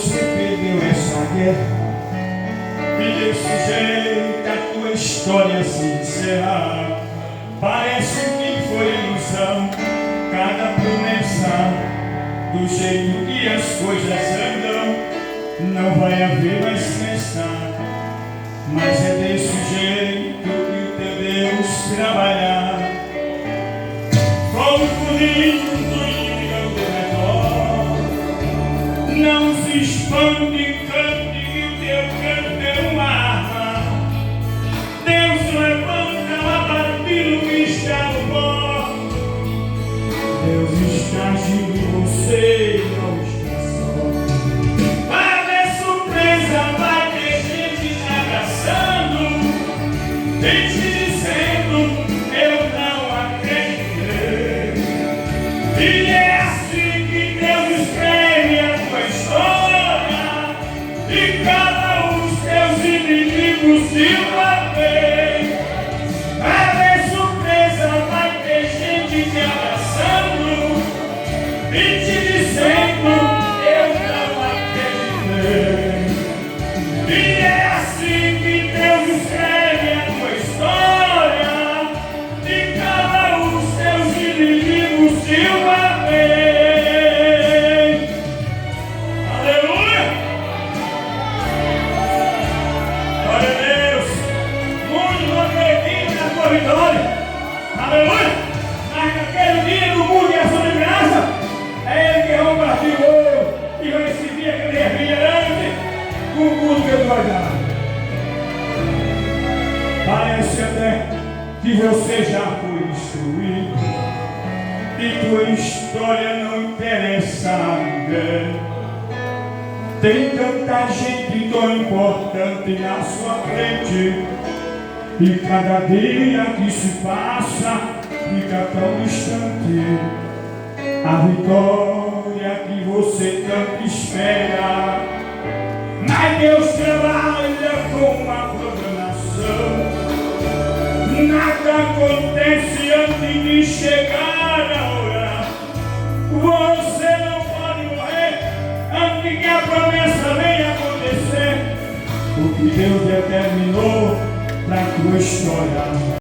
você perdeu essa guerra e desse jeito a tua história se encerra. Parece que foi ilusão cada promessa, do jeito que as coisas andam, não vai haver mais festa. Mas é desse jeito que o teu Deus trabalha. Como bonito do redor, não se expande, cante, que o teu canto é uma arma. Deus levanta a partir do que está no pó. Deus está agindo em você, não está só. Vai ver surpresa, vai ter gente te abraçando e te dizendo: eu não acreditei. E é assim que Deus escreve a tua história e cala os teus inimigos de uma vez. Vai ver surpresa, vai ter gente te abraçando e te dizendo: eu não acreditei. E é assim que Deus escreve a tua história e cala os teus inimigos de uma vez. Aleluia! Glória a Deus! Muitos não acreditam na tua vitória. Aleluia! Mas naquele dia do mundo e ação de graça, é Ele que vai partir o ouro e vai receber aquele refrigerante com o culto que Ele vai dar. Parece até que você já foi destruído e tua história não interessa a ninguém. Tem tanta gente tão importante na sua frente e cada dia que se passa fica tão distante. A vitória que você tanto espera, mas Deus trabalha com uma programação. Nada acontece antes de chegar a hora. Você não pode morrer antes que a promessa venha acontecer. O que Deus determinou para a tua história